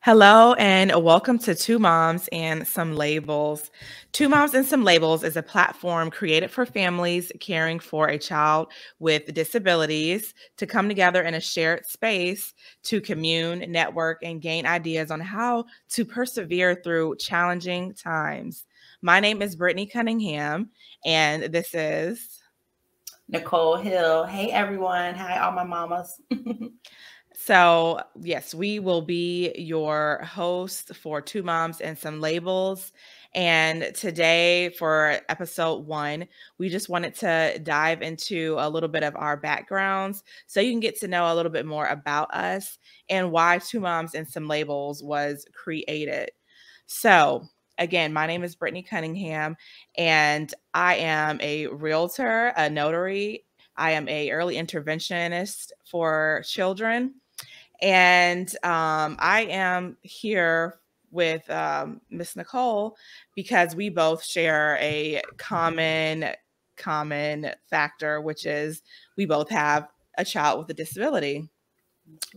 Hello and welcome to Two Moms and Some Labels. Two Moms and Some Labels is a platform created for families caring for a child with disabilities to come together in a shared space to commune, network, and gain ideas on how to persevere through challenging times. My name is Brittany Cunningham, and this is Nicole Hill. Hey everyone. Hi all my mamas. So, yes, we will be your host for Two Moms and Some Labels. And today, for episode 1, we just wanted to dive into a little bit of our backgrounds so you can get to know a little bit more about us and why Two Moms and Some Labels was created. So, again, my name is Brittany Cunningham, and I am a realtor, a notary. I am a early interventionist for children. And I am here with Miss Nicole because we both share a common factor, which is we both have a child with a disability.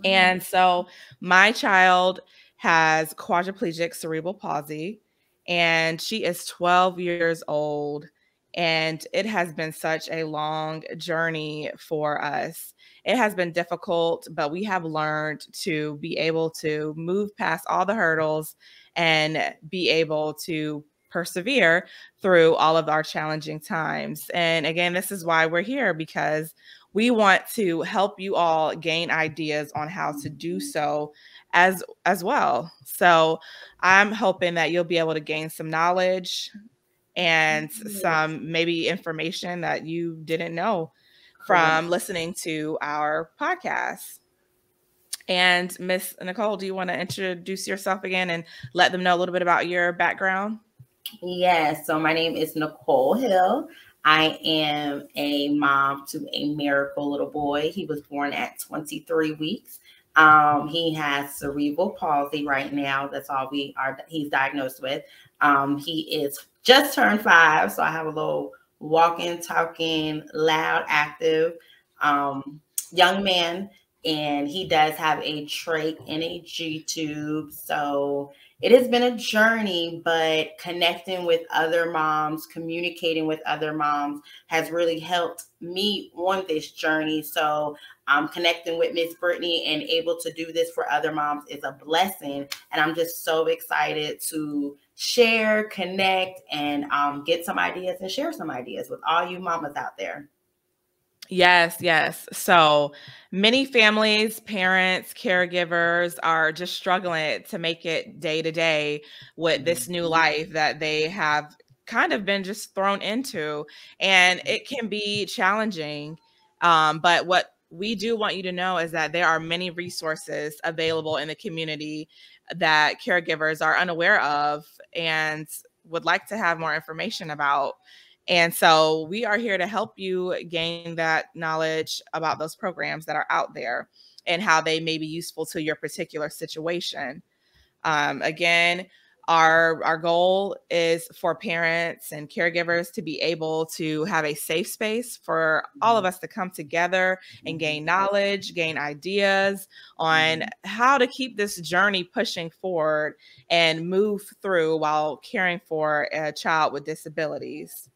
And so my child has quadriplegic cerebral palsy, and she is 12 years old. And it has been such a long journey for us. It has been difficult, but we have learned to be able to move past all the hurdles and be able to persevere through all of our challenging times. And again, this is why we're here, because we want to help you all gain ideas on how to do so as well. So I'm hoping that you'll be able to gain some knowledge and some maybe information that you didn't know from listening to our podcast. And Miss Nicole, do you want to introduce yourself again and let them know a little bit about your background? Yes. So my name is Nicole Hill. I am a mom to a miracle little boy. He was born at 23 weeks. He has cerebral palsy right now. That's all he's diagnosed with. He is just turned 5. So I have a little walking, talking, loud, active young man. And he does have a trach and a G-tube. So it has been a journey, but connecting with other moms, communicating with other moms has really helped me on this journey. So connecting with Miss Brittany and able to do this for other moms is a blessing. And I'm just so excited to share, connect, and get some ideas and share some ideas with all you mamas out there. Yes. So many families, parents, caregivers are just struggling to make it day to day with this new life that they have kind of been just thrown into. And it can be challenging. But what we do want you to know is that there are many resources available in the community that caregivers are unaware of and would like to have more information about. And so we are here to help you gain that knowledge about those programs that are out there and how they may be useful to your particular situation. Again, our goal is for parents and caregivers to be able to have a safe space for all of us to come together and gain knowledge, gain ideas on how to keep this journey pushing forward and move through while caring for a child with disabilities.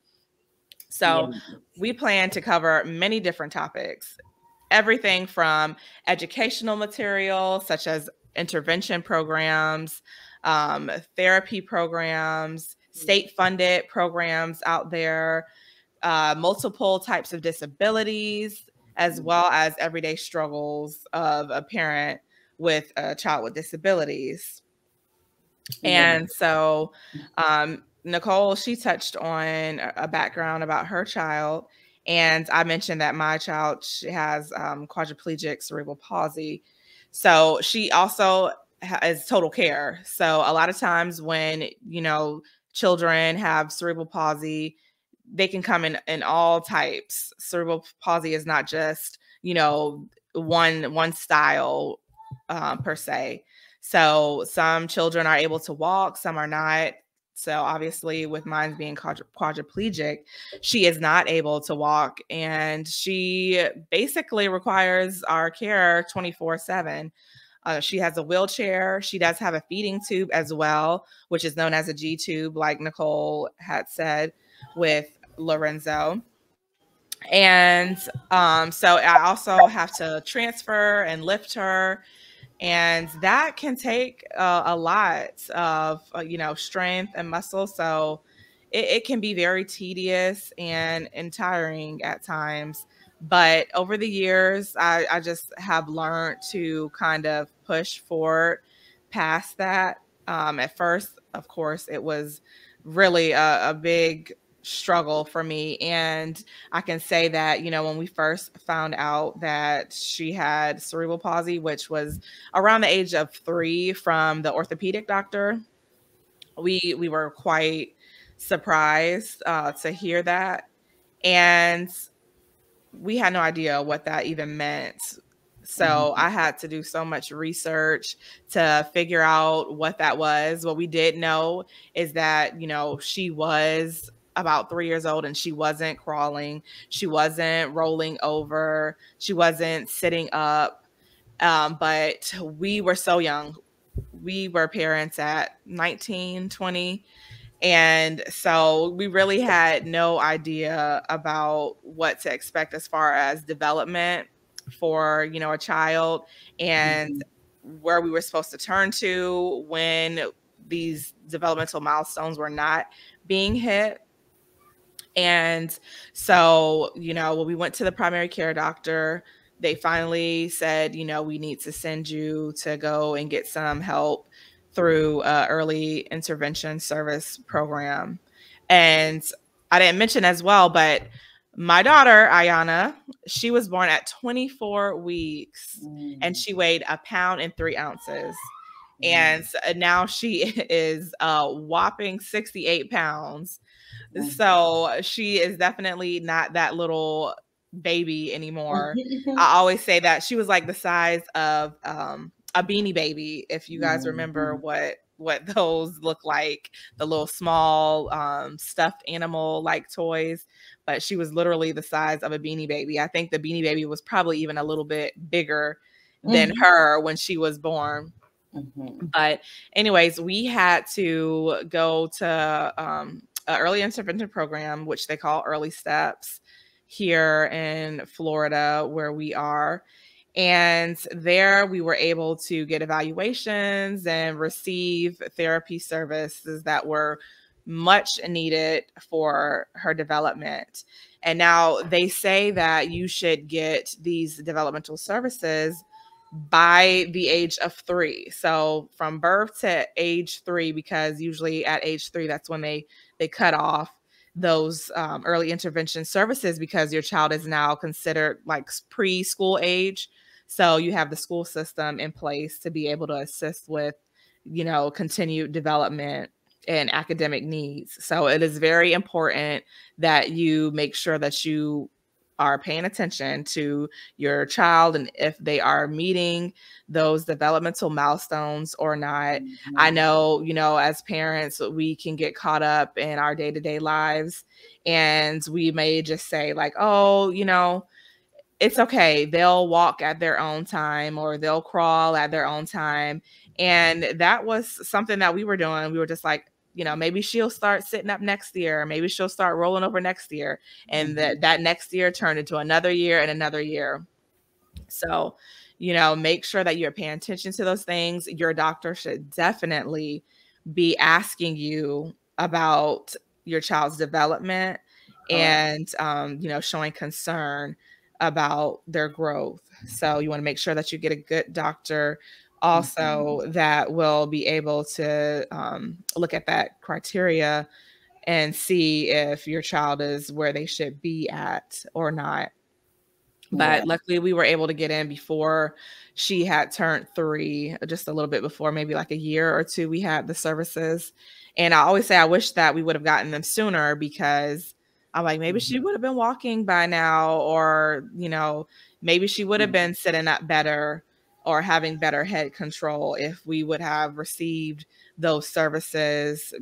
So we plan to cover many different topics, everything from educational material, such as intervention programs, therapy programs, state-funded programs out there, multiple types of disabilities, as well as everyday struggles of a parent with a child with disabilities. And so Nicole, she touched on a background about her child. And I mentioned that my child has quadriplegic cerebral palsy. So she also is total care. So a lot of times when, children have cerebral palsy, they can come in all types. Cerebral palsy is not just, one style per se. So some children are able to walk, some are not. So obviously with mine being quadriplegic, she is not able to walk, and she basically requires our care 24/7. She has a wheelchair. She does have a feeding tube as well, which is known as a G tube, like Nicole had said with Lorenzo. And so I also have to transfer and lift her, and that can take a lot of strength and muscle. So it can be very tedious and tiring at times. But over the years, I just have learned to kind of push forward past that. At first, of course, it was really a big struggle for me. And I can say that, when we first found out that she had cerebral palsy, which was around the age of 3 from the orthopedic doctor, we were quite surprised to hear that. And we had no idea what that even meant. So I had to do so much research to figure out what that was. What we did know is that, she was about 3 years old and she wasn't crawling. She wasn't rolling over. She wasn't sitting up. But we were so young. We were parents at 19, 20. And so we really had no idea about what to expect as far as development for, a child, and where we were supposed to turn to when these developmental milestones were not being hit. And so, when we went to the primary care doctor, they finally said, we need to send you to go and get some help through early intervention service program. And I didn't mention as well, but my daughter, Ayana, she was born at 24 weeks and she weighed 1 pound and 3 ounces. And now she is a whopping 68 pounds. So she is definitely not that little baby anymore. I always say that she was like the size of a Beanie Baby, if you guys remember what those look like, the little small stuffed animal like toys. But she was literally the size of a Beanie Baby. I think the Beanie Baby was probably even a little bit bigger than her when she was born. But anyways, we had to go to an early intervention program, which they call Early Steps, here in Florida, where we are. And there we were able to get evaluations and receive therapy services that were much needed for her development. And now they say that you should get these developmental services by the age of 3. So from birth to age 3, because usually at age 3, that's when they cut off those early intervention services, because your child is now considered like preschool age. So you have the school system in place to be able to assist with, continued development and academic needs. So it is very important that you make sure that you are paying attention to your child and if they are meeting those developmental milestones or not. I know, as parents, we can get caught up in our day-to-day lives and we may just say like, oh, it's okay. They'll walk at their own time or they'll crawl at their own time. And that was something that we were doing. We were just like, maybe she'll start sitting up next year. Maybe she'll start rolling over next year. And that next year turned into another year and another year. So, make sure that you're paying attention to those things. Your doctor should definitely be asking you about your child's development and, showing concern about their growth. So you want to make sure that you get a good doctor also that will be able to look at that criteria and see if your child is where they should be at or not. But luckily we were able to get in before she had turned 3, just a little bit before, maybe like a year or 2, we had the services. And I always say I wish that we would have gotten them sooner, because I'm like, maybe she would have been walking by now, or, maybe she would have been sitting up better or having better head control if we would have received those services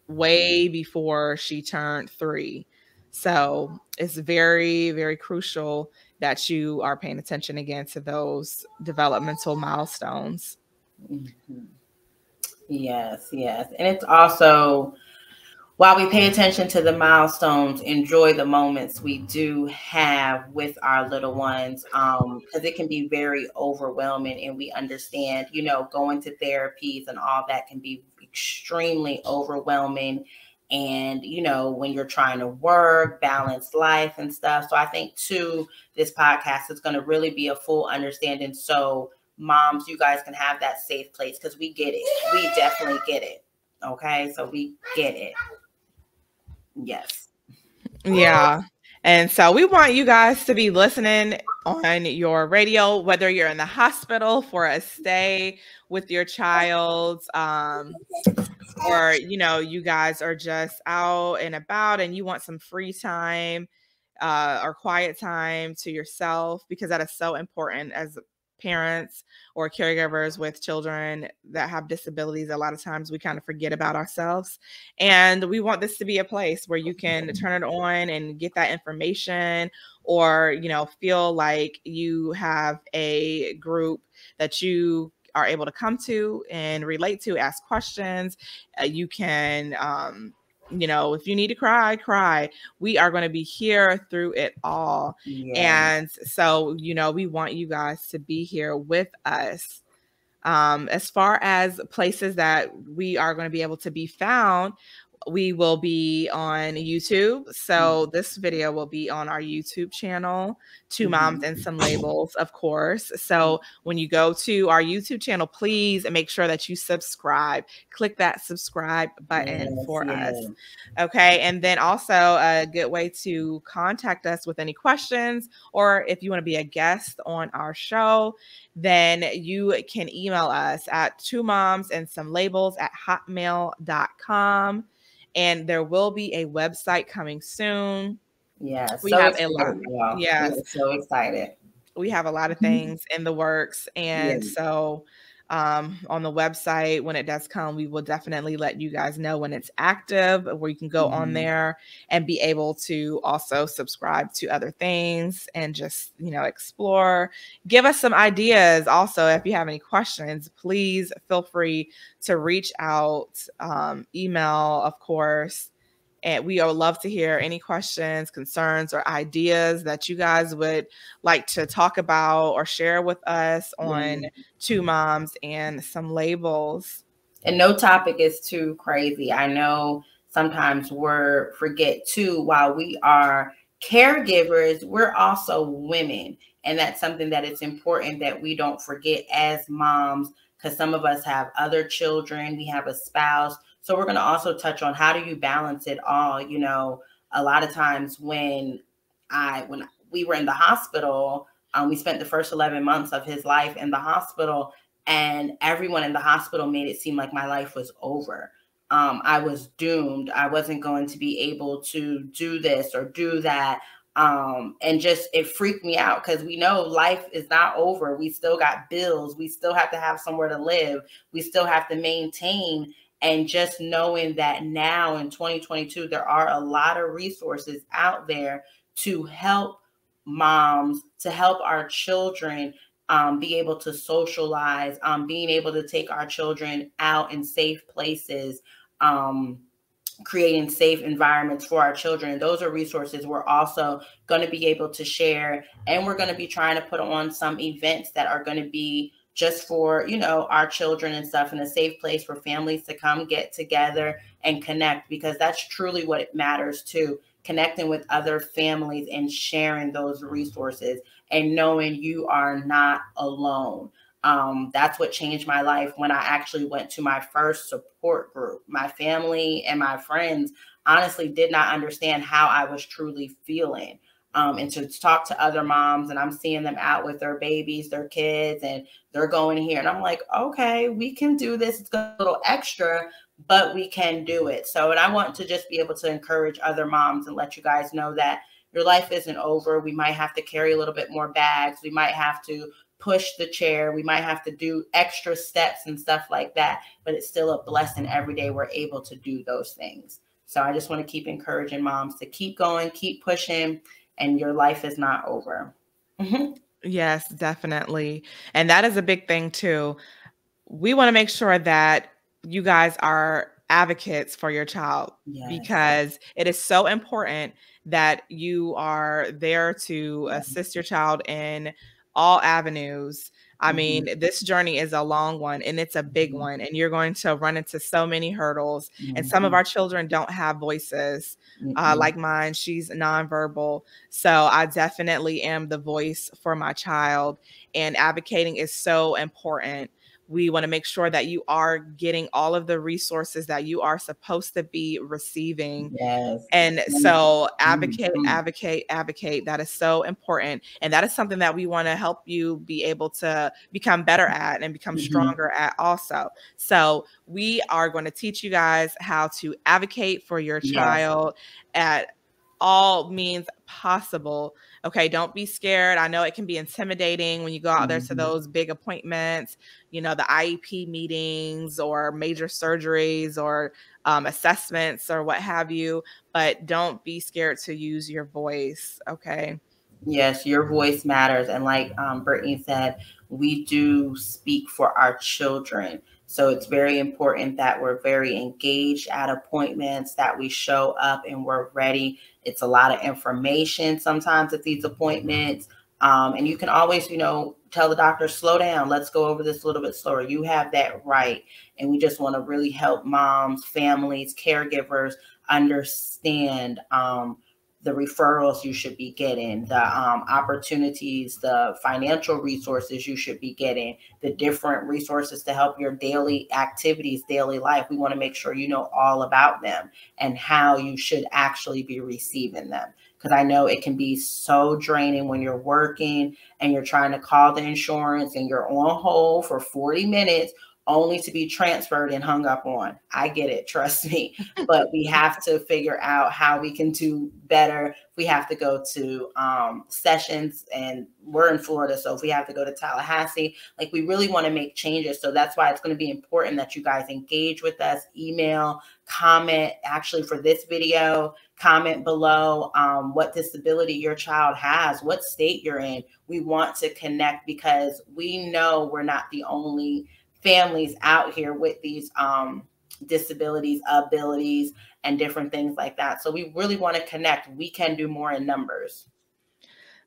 way before she turned 3. So it's very, very crucial that you are paying attention again to those developmental milestones. Mm-hmm. Yes, yes. And it's also, while we pay attention to the milestones, enjoy the moments we do have with our little ones, because it can be very overwhelming, and we understand, going to therapies and all that can be extremely overwhelming. And, when you're trying to work, balance life and stuff. So I think too, this podcast is going to really be a full understanding. So moms, you guys can have that safe place, because we get it. We definitely get it. Okay. So we get it. Yes. Yeah. And so we want you guys to be listening on your radio, whether you're in the hospital for a stay with your child, or, you guys are just out and about and you want some free time or quiet time to yourself, because that is so important as parents or caregivers with children that have disabilities. A lot of times we kind of forget about ourselves, and we want this to be a place where you can turn it on and get that information, or feel like you have a group that you are able to come to and relate to, ask questions. You can if you need to cry. We are going to be here through it all. Yeah. And so, we want you guys to be here with us. As far as places that we are going to be able to be found, we will be on YouTube. So this video will be on our YouTube channel, Two Moms and Some Labels, of course. So when you go to our YouTube channel, please make sure that you subscribe. Click that subscribe button for us. Okay. And then also a good way to contact us with any questions, or if you want to be a guest on our show, then you can email us at twomomsandsomelabels@hotmail.com. And there will be a website coming soon. Yeah, We so have excited, a lot. y'all. Yes. We're so excited. We have a lot of things in the works. And so on the website, when it does come, we will definitely let you guys know when it's active, where you can go on there and be able to also subscribe to other things and just, explore. Give us some ideas. Also, if you have any questions, please feel free to reach out, email, of course. And we would love to hear any questions, concerns, or ideas that you guys would like to talk about or share with us on Two Moms and Some Labels. And no topic is too crazy. I know sometimes we forget too, while we are caregivers, we're also women. And that's something that it's important that we don't forget as moms, because some of us have other children, we have a spouse. So we're going to also touch on, how do you balance it all? A lot of times when we were in the hospital, we spent the first 11 months of his life in the hospital, and everyone in the hospital made it seem like my life was over. I was doomed. I wasn't going to be able to do this or do that. And just, it freaked me out, because we know life is not over. We still got bills. We still have to have somewhere to live. We still have to maintain. And just knowing that now in 2022, there are a lot of resources out there to help moms, to help our children be able to socialize, being able to take our children out in safe places, creating safe environments for our children. And those are resources we're also going to be able to share. And we're going to be trying to put on some events that are going to be just for, our children and stuff, in a safe place for families to come get together and connect, because that's truly what it matters too. Connecting with other families and sharing those resources and knowing you are not alone. That's what changed my life when I actually went to my first support group. My family and my friends honestly did not understand how I was truly feeling. And to talk to other moms, and I'm seeing them out with their babies, their kids, and they're going here. And I'm like, okay, we can do this. It's a little extra, but we can do it. So, and I want to just be able to encourage other moms and let you guys know that your life isn't over. We might have to carry a little bit more bags. We might have to push the chair. We might have to do extra steps and stuff like that, but it's still a blessing every day we're able to do those things. So I just want to keep encouraging moms to keep going, keep pushing, and your life is not over. Yes, definitely. And that is a big thing too. We want to make sure that you guys are advocates for your child Yes. because it is so important that you are there to Yeah. assist your child in all avenues. I Mm-hmm. mean, this journey is a long one and it's a big Mm-hmm. one, and you're going to run into so many hurdles. And some of Mm-hmm. our children don't have voices. Mm-hmm. Like mine, she's nonverbal. So I definitely am the voice for my child, and advocating is so important. We want to make sure that you are getting all of the resources that you are supposed to be receiving. Yes. And so Mm-hmm. advocate. That is so important. And that is something that we want to help you be able to become better at and become Mm-hmm. stronger at also. So we are going to teach you guys how to advocate for your Yes. child at all means possible. Okay, don't be scared. I know it can be intimidating when you go out there to Mm-hmm. those big appointments, the IEP meetings or major surgeries or assessments or what have you, but don't be scared to use your voice. Okay. Yes, your voice matters. And like Brittany said, we do speak for our children. So it's very important that we're very engaged at appointments, that we show up and we're ready. It's a lot of information sometimes at these appointments. And you can always, tell the doctor, slow down. Let's go over this a little bit slower. You have that right. And we just want to really help moms, families, caregivers understand the referrals you should be getting, the opportunities, the financial resources you should be getting, the different resources to help your daily activities, daily life. We want to make sure you know all about them and how you should actually be receiving them. Because I know it can be so draining when you're working and you're trying to call the insurance and you're on hold for 40 minutes only to be transferred and hung up on. I get it, trust me. But we have to figure out how we can do better. We have to go to sessions, and we're in Florida. So if we have to go to Tallahassee, like we really want to make changes. So that's why it's going to be important that you guys engage with us, email, comment, actually for this video, comment below what disability your child has, what state you're in. We want to connect because we know we're not the only families out here with these disabilities, abilities, and different things like that. So we really want to connect. We can do more in numbers.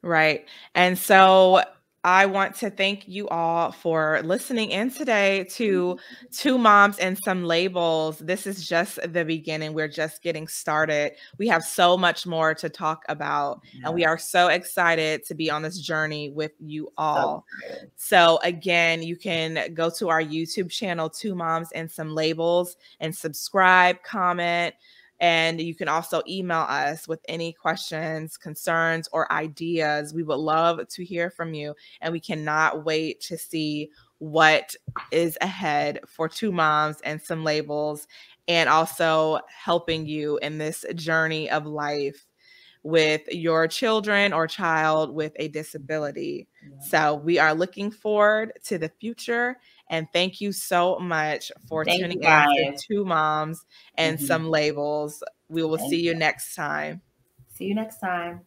Right. And so I want to thank you all for listening in today to Two Moms and Some Labels. This is just the beginning. We're just getting started. We have so much more to talk about, and we Yeah, are so excited to be on this journey with you so all. good. So again, you can go to our YouTube channel, Two Moms and Some Labels, and subscribe, comment. And you can also email us with any questions, concerns, or ideas. We would love to hear from you. And we cannot wait to see what is ahead for Two Moms and Some Labels, and also helping you in this journey of life with your children or child with a disability. Yeah. So we are looking forward to the future. And thank you so much for Thank you tuning in to guys. Two Moms and Some Labels. We will Thank see you you. next time. See you next time.